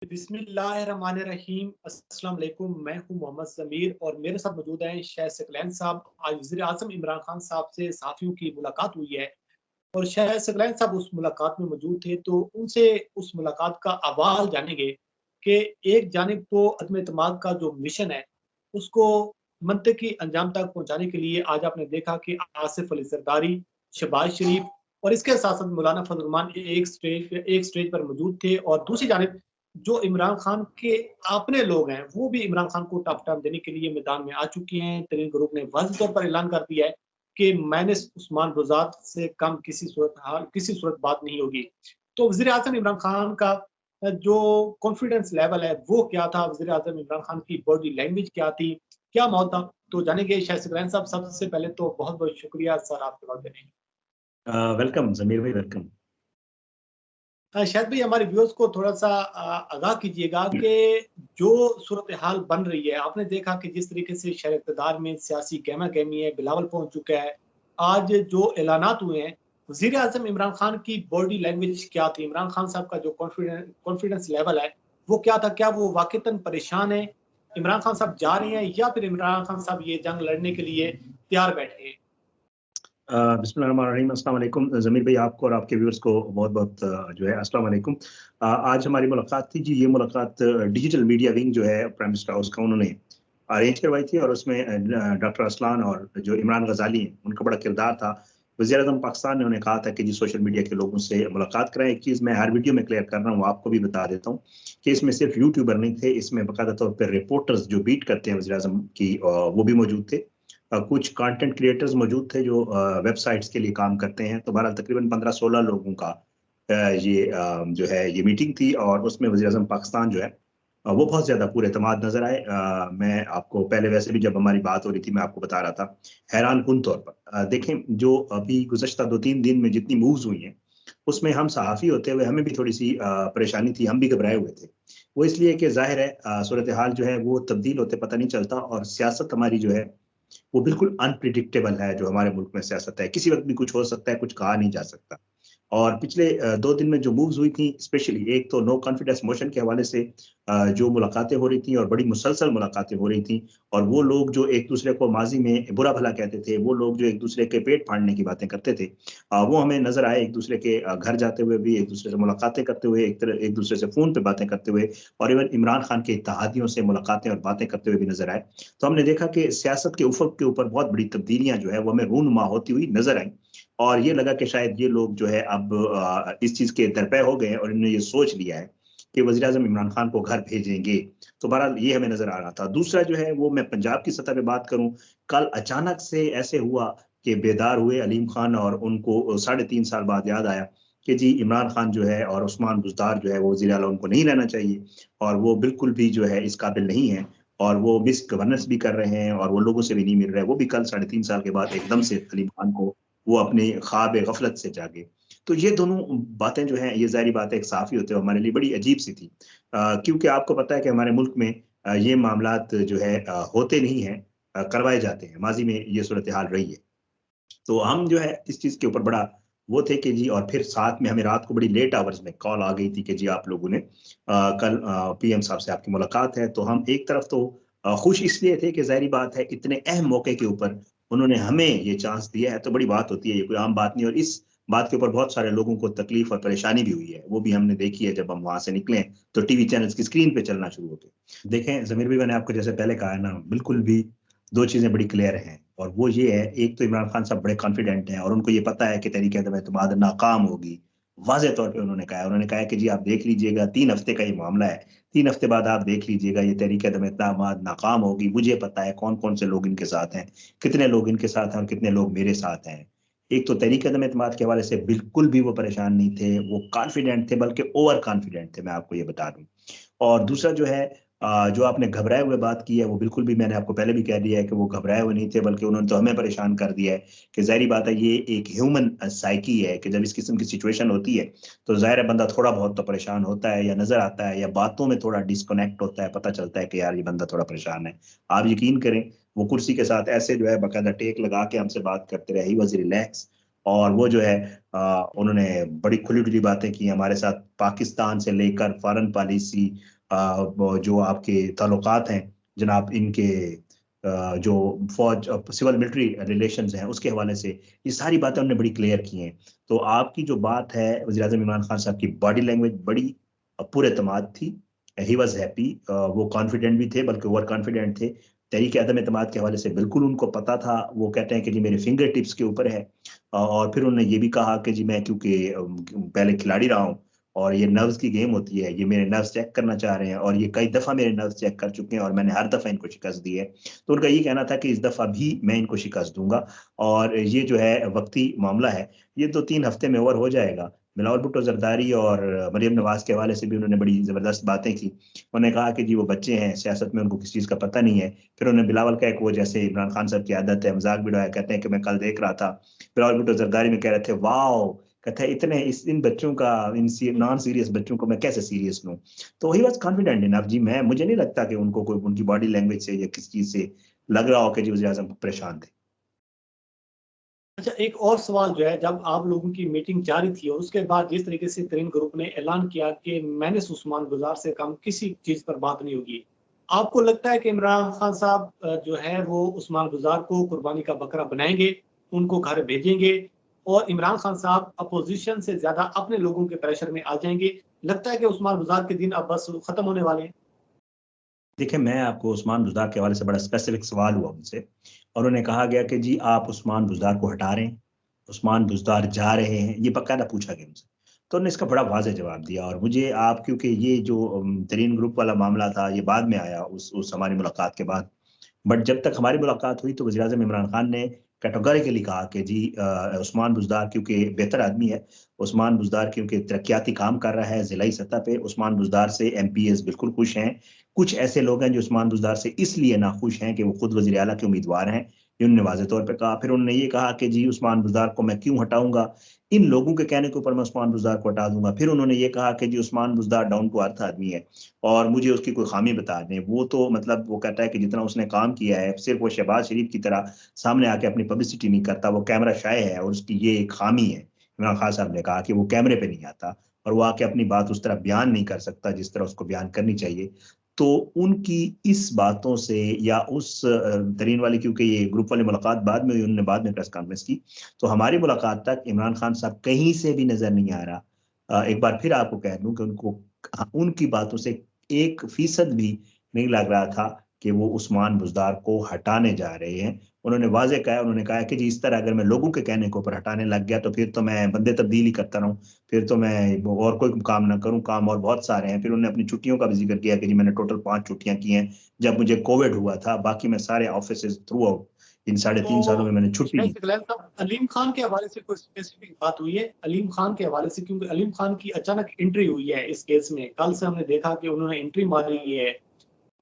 बिस्मिल्लाहिर्रहमानिर्रहीम। अस्सलाम वालेकुम। मैं हूं मोहम्मद ज़मीर और मेरे साथ मौजूद हैं शाह सकलैन साहब। आज वज़ीर आज़म इमरान खान साहब से सहाफ़ियों की मुलाकात हुई है और शाह सकलैन साहब उस मुलाकात में मौजूद थे, तो उनसे उस मुलाकात का अहवाल जानेंगे कि एक जानिब तो अदम एतमाद का जो मिशन है, उसको मंतकी अंजाम तक पहुँचाने के लिए आज आपने देखा कि आसिफ अली ज़रदारी, शहबाज शरीफ और इसके साथ-साथ मौलाना फज़ल रहमान एक स्टेज पर मौजूद थे और दूसरी जानिब जो इमरान खान के अपने लोग हैं, वो भी इमरान खान को टफ टाइम देने के लिए मैदान में आ चुके हैं। तरीन ग्रुप ने वाज़ेह तौर पर ऐलान कर दिया है कि मैंने उस्मान बुज़ात से कम किसी सूरत बात नहीं होगी। तो वज़ीर-ए-आज़म इमरान खान का जो कॉन्फिडेंस लेवल है, वो क्या था? वज़ीर-ए-आज़म इमरान खान की बॉडी लैंग्वेज क्या थी? क्या माहौल था? तो जानेंगे शाह सुकरैन साहब। सबसे पहले तो बहुत-बहुत शुक्रिया सर आपके वक़्त देने के लिए। वेलकम ज़मीर भाई वेलकम। शायद भाई हमारे व्यूअर्स को थोड़ा-सा आगाह कीजिएगा कि जो सूरत-ए-हाल बन रही है, आपने देखा कि जिस तरीके से शहर इक़्तिदार में सियासी गहमा-गहमी है, बिलावल पहुँच चुका है। आज जो ऐलानात हुए हैं, वज़ीर-ए-आज़म इमरान खान की बॉडी लैंग्वेज क्या थी? इमरान खान साहब का जो कॉन्फिडेंस लेवल है, वो क्या था? क्या वो वाक़ईतन परेशान हैं? इमरान खान साहब जा रहे हैं या फिर इमरान खान साहब ये जंग लड़ने के लिए तैयार बैठे हैं? बिस्मिल्लाहिर्रहमानिर्रहीम अस्सलाम वालेकुम ज़मीर भाई आपको और आपके व्यूअर्स को बहुत-बहुत जो है अस्सलाम वालेकुम। आज हमारी मुलाकात थी जी, ये मुलाकात डिजिटल मीडिया विंग जो है प्राइम मिनिस्टर हाउस का उन्होंने अरेंज करवाई थी और उसमें डॉक्टर अरसलान और जो इमरान गज़ाली हैं, उनका बड़ा किरदार था। वज़ीर-ए-आज़म पाकिस्तान ने उन्हें कहा था कि जी सोशल मीडिया के लोगों से मुलाकात कराएँ। एक चीज़ मैं हर वीडियो में क्लियर कर रहा हूँ, आपको भी बता देता हूँ कि इसमें सिर्फ यूट्यूबर नहीं थे, इसमें बाकायदा तौर पे रिपोर्टर्स जो बीट करते हैं वज़ीर-ए-आज़म की वो भी मौजूद थे। कुछ कंटेंट क्रिएटर्स मौजूद थे जो वेबसाइट्स के लिए काम करते हैं, तो बहरहाल तकरीबन 15-16 लोगों का ये जो है ये मीटिंग थी और उसमें वज़ीर-ए-आज़म पाकिस्तान जो है वो बहुत ज़्यादा पुरएतमाद नज़र आए। मैं आपको पहले वैसे भी जब हमारी बात हो रही थी, मैं आपको बता रहा था, हैरानकुन तौर पर। देखें जो अभी गुज़श्ता 2-3 दिन में जितनी मूव्स हुई हैं, उसमें हम सहाफ़ी होते हुए हमें भी थोड़ी-सी परेशानी थी, हम भी घबराए हुए थे। वो इसलिए कि ज़ाहिर है सूरत-ए-हाल जो है वो तब्दील होते पता नहीं चलता और सियासत हमारी जो है वो बिल्कुल अनप्रेडिक्टेबल है जो हमारे मुल्क में सियासत है। किसी वक़्त भी कुछ हो सकता है, कुछ कहा नहीं जा सकता। और पिछले 2 दिन में जो मूव्स हुई थी स्पेशली एक तो नो कॉन्फिडेंस मोशन के हवाले से जो मुलाकातें हो रही थी और बड़ी मुसलसल मुलाकातें हो रही थी और वो लोग जो एक-दूसरे को माज़ी में बुरा-भला कहते थे, वो लोग जो एक-दूसरे के पेट फाड़ने की बातें करते थे वो हमें नज़र आए एक-दूसरे के घर जाते हुए भी, एक-दूसरे से मुलाकातें करते हुए, एक-दूसरे से फ़ोन पे बातें करते हुए और इवन इमरान खान के इत्तेहादियों से मुलाकातें और बातें करते हुए भी नज़र आए। तो हमने देखा कि सियासत के उफ़क़ के ऊपर बहुत बड़ी तब्दीलियाँ जो है वो हमें रूनुमा होती हुई नज़र आईं और ये लगा कि शायद ये लोग जो है अब इस चीज़ के दरपे हो गए हैं और इन्होंने ये सोच लिया है कि वज़ीर-ए-आज़म इमरान खान को घर भेजेंगे। तो बहरहाल ये हमें नज़र आ रहा था। दूसरा जो है वो मैं पंजाब की सतह पे बात करूँ, कल अचानक से ऐसे हुआ कि बेदार हुए अलीम खान और उनको साढ़े 3 साल बाद याद आया कि जी इमरान खान जो है और उस्मान बुज़दार जो है वो वज़ीर आला उनको नहीं रहना चाहिए और वो बिल्कुल भी जो है इस काबिल नहीं है और वो मिस गवर्नेंस भी कर रहे हैं और वो लोगों से भी नहीं मिल रहे हैं। वो भी कल साढ़े 3 साल के बाद एकदम से अलीम खान को वो अपनी ख्वाब-ए-गफ़लत से जागे। तो ये दोनों बातें जो हैं, ये ज़ाहिर-सी बात है एक सहाफ़ी होते हुए हमारे लिए बड़ी अजीब-सी थी। क्योंकि आपको पता है कि हमारे मुल्क में ये मामलात जो है होते नहीं हैं करवाए जाते हैं। माज़ी में ये सूरत-ए-हाल रही है। तो हम जो है इस चीज़ के ऊपर बड़ा वो थे कि जी और फिर साथ में हमें रात को बड़ी लेट आवर्स में कॉल आ गई थी कि जी आप लोगों ने कल पीएम साहब से आपकी मुलाकात है। तो हम एक तरफ तो खुश इसलिए थे कि ज़ाहिर-सी बात है इतने अहम मौके के ऊपर उन्होंने हमें ये चांस दिया है तो बड़ी बात होती है, ये कोई आम बात नहीं और इस बात के ऊपर बहुत सारे लोगों को तकलीफ और परेशानी भी हुई है। वो भी हमने देखी है जब हम वहाँ से निकले तो टीवी चैनल्स की स्क्रीन पे चलना शुरू हो गए। देखें ज़मीर भाई मैंने आपको जैसे पहले कहा है ना, बिल्कुल भी 2 चीज़ें बड़ी क्लियर हैं और वो ये है, एक तो इमरान खान साहब बड़े कॉन्फिडेंट हैं और उनको ये पता है कि तहरीक-ए-एतमाद नाकाम होगी। वाज़ेह तौर पे उन्होंने कहा है कि जी आप देख लीजिएगा 3 हफ्ते का ये मामला है, 3 हफ्ते बाद आप देख लीजिएगा ये तहरीक-ए-एतमाद नाकाम होगी। मुझे पता है कौन-कौन से लोग इनके साथ हैं, कितने लोग इनके साथ हैं और कितने लोग मेरे साथ हैं। एक तो तहरीक-ए-एतमाद के हवाले से बिल्कुल भी वो परेशान नहीं थे, वो कॉन्फिडेंट थे बल्कि ओवर कॉन्फिडेंट थे, मैं आपको ये बता दूँ। और दूसरा जो है जो आपने घबराए हुए बात की है, वो बिल्कुल भी मैंने आपको पहले भी कह दिया है कि वो घबराए हुए नहीं थे, बल्कि उन्होंने तो हमें परेशान कर दिया है कि ज़ाहिर-सी बात है, ये एक ह्यूमन साइकी है कि जब इस किस्म की सिचुएशन होती है, तो ज़ाहिर है बंदा थोड़ा बहुत तो परेशान होता है या नज़र आता है या बातों में थोड़ा डिस्कनेक्ट होता है, पता चलता है कि यार ये बंदा थोड़ा परेशान है। आप यकीन करें, वो कुर्सी के साथ ऐसे जो है बाकायदा टेक लगा के हमसे बात करते रहे, ही वाज़ रिलैक्स और वो जो है उन्होंने बड़ी खुली खुली बातें की हमारे साथ, पाकिस्तान से लेकर फॉरेन पॉलिसी, जो आपके ताल्लुकात हैं जनाब इनके, जो फौज सिविल मिलिट्री रिलेशंस हैं उसके हवाले से, ये सारी बातें उन्होंने बड़ी क्लियर की हैं। तो आपकी जो बात है वज़ीर आज़म इमरान खान साहब की बॉडी लैंग्वेज बड़ी पुरएतमाद थी, ही वॉज हैप्पी, वो कॉन्फिडेंट भी थे बल्कि ओवर कॉन्फिडेंट थे। तहरीक अदम एतमाद के हवाले से बिल्कुल उनको पता था, वो कहते हैं कि जी मेरे फिंगर टिप्स के ऊपर है। और फिर उन्होंने ये भी कहा कि जी मैं क्योंकि पहले खिलाड़ी रहा हूँ और ये नर्व्स की गेम होती है, ये मेरे नर्व्स चेक करना चाह रहे हैं और ये कई दफा मेरे नर्व्स चेक कर चुके हैं और मैंने हर दफा इनको शिकस्त दी है। तो उनका ये कहना था कि इस दफा भी मैं इनको शिकस्त दूंगा और ये जो है वक्ती मामला है, ये 2-3 हफ्ते में ओवर हो जाएगा। बिलावल भुट्टो जरदारी और मरियम नवाज के हवाले से भी उन्होंने बड़ी जबरदस्त बातें की। उन्होंने कहा कि जी वो बच्चे हैं, सियासत में उनको किसी चीज का पता नहीं है। फिर उन्होंने बिलावल का एक, वो जैसे इमरान खान साहब की आदत है, मजाक भी उड़ाया, कहते हैं कि मैं कल देख रहा था बिलावल भुट्टो जरदारी में कह रहे थे वाओ, कहते हैं इतने इन बच्चों का, इन नॉन सीरियस बच्चों को मैं कैसे सीरियस लूं। तो ही वॉज कॉन्फिडेंट इनफ जी, मैं मुझे नहीं लगता कि उनको कोई उनकी बॉडी लैंग्वेज से या किसी चीज से लग रहा हो कि जी वज़ीर आज़म परेशान थे। अच्छा, एक और सवाल जो है, जब आप लोगों की मीटिंग जारी थी और उसके बाद जिस तरीके से तरीन ग्रुप ने ऐलान किया कि मैंने उस्मान गुजार से कम किसी चीज पर बात नहीं होगी, आपको लगता है कि इमरान खान साहब जो है वो उस्मान गुजार को कुर्बानी का बकरा बनाएंगे, उनको घर भेजेंगे और इमरान खान साहब अपोजिशन से ज्यादा अपने लोगों के प्रेशर में आ जाएंगे? लगता है कि उस्मान गुजार के दिन अब बस खत्म होने वाले हैं? देखिए, मैं आपको उस्मान बुज़दार के हवाले से बड़ा स्पेसिफिक सवाल हुआ उनसे और उन्हें कहा गया कि जी आप उस्मान बुज़दार को हटा रहे हैं, उस्मान बुज़दार जा रहे हैं, ये बाकायदा पूछा गया उनसे। तो उन्होंने इसका बड़ा वाज़ेह जवाब दिया और मुझे आप, क्योंकि ये जो तरीन ग्रुप वाला मामला था, ये बाद में आया उस हमारी मुलाकात के बाद। बट जब तक हमारी मुलाकात हुई तो वज़ीर आज़म इमरान खान ने कैटेगोरिकली कहा कि जी उस्मान बुज़दार क्योंकि बेहतर आदमी है, उस्मान बुज़दार क्योंकि तरक्याती काम कर रहा है ज़िलाई सतह पे, उस्मान बुज़दार से एमपीएस बिल्कुल खुश हैं। कुछ ऐसे लोग हैं जो उस्मान बुज़दार से इसलिए नाखुश हैं कि वो खुद वज़ीर आला के उम्मीदवार हैं, ये उन्होंने वाज़ेह तौर पे कहा। फिर उन्होंने ये कहा कि जी उस्मान बुज़दार को मैं क्यों हटाऊँगा? इन लोगों के कहने के ऊपर मैं उस्मान बुज़दार को हटा दूँगा। फिर उन्होंने ये कहा कि जी Usman Buzdar down to earth आदमी है और मुझे उसकी कोई खामी बता दें। वो तो मतलब वो कहता है कि जितना उसने काम किया है, सिर्फ़ वो शहबाज़ शरीफ की तरह सामने आके अपनी पब्लिसिटी नहीं करता, वो कैमरा शाय है और उसकी ये एक खामी है। इमरान खान साहब ने कहा कि वो कैमरे पे नहीं आता और वो आके अपनी बात उस तरह बयान नहीं कर सकता जिस तरह उसको बयान करनी चाहिए। तो उनकी इस बातों से या उस तरीन वाली, क्योंकि ये ग्रुप वाली मुलाकात बाद में हुई, उन्होंने बाद में प्रेस कॉन्फ्रेंस की, तो हमारी मुलाकात तक इमरान खान साहब कहीं से भी नज़र नहीं आ रहा। एक बार फिर आपको कह दूँ कि उनको उनकी बातों से 1% भी नहीं लग रहा था कि वो उस्मान बुज़दार को हटाने जा रहे हैं। उन्होंने वाज़ेह कहा, उन्होंने कहा कि जी इस तरह अगर मैं लोगों के कहने के ऊपर हटाने लग गया तो फिर तो मैं बंदे तब्दील ही करता रहूँ, फिर तो मैं और कोई काम ना करूँ, काम और बहुत सारे हैं। फिर उन्होंने अपनी छुट्टियों का भी ज़िक्र किया कि जी मैंने टोटल 5 छुट्टियाँ की हैं, जब मुझे कोविड हुआ था, बाकी मैं सारे ऑफ़िसेज़ थ्रू आउट इन साढ़े 3 सालों में तो मैंने छुट्टी शायद ली। इकबाल साहब, अलीम खान के हवाले से कोई स्पेसिफिक बात हुई है? अलीम खान के हवाले से, क्योंकि अलीम खान की अचानक एंट्री हुई है इस केस में। कल से हमने देखा कि उन्होंने एंट्री मारी है।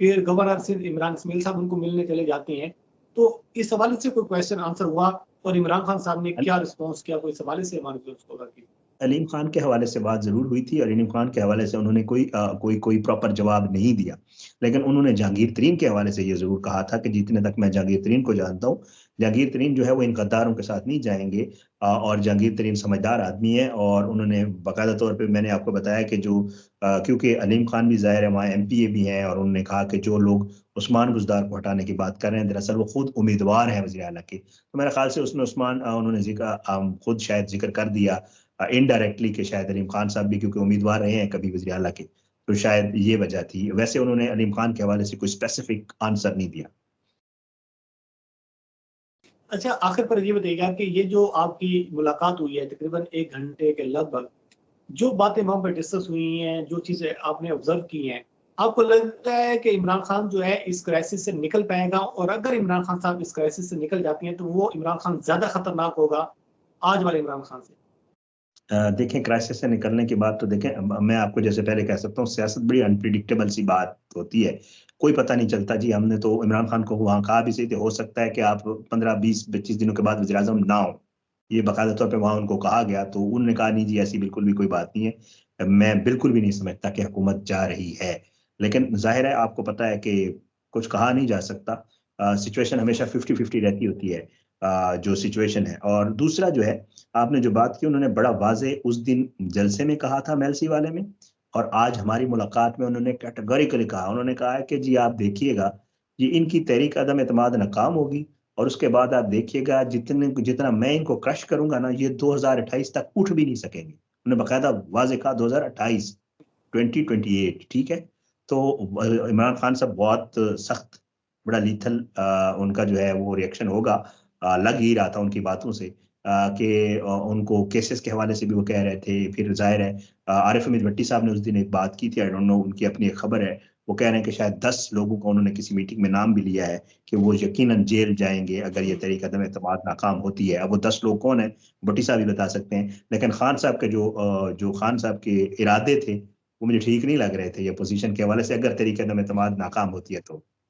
फिर गवर्नर सिंध इमरान इस्माइल साहब उनको मिलने चले जाते हैं। तो इस हवाले से कोई क्वेश्चन आंसर हुआ और इमरान खान साहब ने क्या रिस्पॉन्स किया? कोई इस हवाले से हमारे व्यूअर्स को अगर अलीम खान के हवाले से बात ज़रूर हुई थी और अलीम खान के हवाले से उन्होंने कोई प्रॉपर जवाब नहीं दिया। लेकिन उन्होंने जहांगीर तरीन के हवाले से ये ज़रूर कहा था कि जितने तक मैं जहांगीर तरीन को जानता हूँ, जहांगीर तरीन जो है वो इन गद्दारों के साथ नहीं जाएँगे, और जहांगीर तरीन समझदार आदमी है और उन्होंने बाकायदा तौर पे मैंने आपको बताया कि जो क्योंकि अलीम खान भी ज़ाहिर है वहाँ एमपीए भी हैं और उन्होंने कहा कि जो लोग उस्मान बुज़दार को हटाने की बात कर रहे हैं, दरअसल वो खुद उम्मीदवार हैं वज़ीर आला के। तो मेरे ख़्याल से उसमें उन्होंने खुद शायद ज़िक्र कर दिया इनडायरेक्टली कि शायद अलीम खान साहब भी क्योंकि उम्मीदवार रहे हैं कभी वज़ीर आला के, तो शायद ये वजह थी। वैसे उन्होंने अलीम खान के हवाले से कोई स्पेसिफिक आंसर नहीं दिया। अच्छा, आखिर पर ये बताइएगा कि ये जो आपकी मुलाकात हुई है तकरीबन 1 घंटे के लगभग, जो बातें वहाँ पे डिस्कस हुई हैं, जो चीज़ें आपने ऑब्ज़र्व की हैं, आपको लगता है कि इमरान खान जो है इस क्राइसिस से निकल पाएगा? और अगर इमरान खान साहब इस क्राइसिस से निकल जाती हैं, तो वो इमरान खान ज़्यादा खतरनाक होगा आज वाले इमरान खान से? देखें, क्राइसिस से निकलने की बात तो देखें, मैं आपको जैसे पहले कह सकता हूँ सियासत बड़ी अनप्रेडिक्टेबल सी बात होती है। कोई पता नहीं चलता जी, हमने तो इमरान खान को वहाँ कहा भी सही थे, हो सकता है कि आप 15, 20, 25 दिनों के बाद वज़ीर-ए-आज़म ना हो। ये बाकायदा तौर पे वहाँ उनको कहा गया, तो उन्होंने कहा नहीं जी ऐसी बिल्कुल भी कोई बात नहीं है। मैं बिल्कुल भी नहीं समझता कि हुकूमत जा रही है। लेकिन ज़ाहिर है आपको पता है कि कुछ कहा नहीं जा सकता। सिचुएशन हमेशा 50-50 रहती होती है। जो सिचुएशन है। और दूसरा जो है, आपने जो बात की, उन्होंने बड़ा वाजे उस दिन जलसे में कहा था मेलसी वाले में, और आज हमारी मुलाकात में उन्होंने कैटेगोरिकली कहा, उन्होंने कहा है कि जी आप देखिएगा, ये इनकी तहरीक अदम एतमाद नाकाम होगी, और उसके बाद आप देखिएगा जितना मैं इनको क्रश करूंगा ना, ये 2028 तक उठ भी नहीं सकेंगे। उन्होंने बाकायदा वाजे कहा 2028, 2028, ठीक है। तो इमरान खान साहब बहुत सख्त, बड़ा लीथल उनका जो है वो रिएक्शन होगा। लग ही रहा था उनकी बातों से कि उनको केसेस के हवाले से भी वो कह रहे थे। फिर जाहिर है आरिफ हमीद भट्टी साहब ने उस दिन एक बात की थी, आई डोंट नो, उनकी अपनी एक खबर है, वो कह रहे हैं कि शायद 10 लोगों को उन्होंने किसी मीटिंग में नाम भी लिया है कि वो यकीनन जेल जाएंगे अगर ये तहरीक अदम एतमाद नाकाम होती है। अब वो 10 लोग कौन है, भट्टी साहब ही बता सकते हैं। लेकिन खान साहब के जो खान साहब के इरादे थे वो मुझे ठीक नहीं लग रहे थे ये पोजीशन के हवाले से, अगर तहरीक अदम एतमाद नाकाम होती है तो।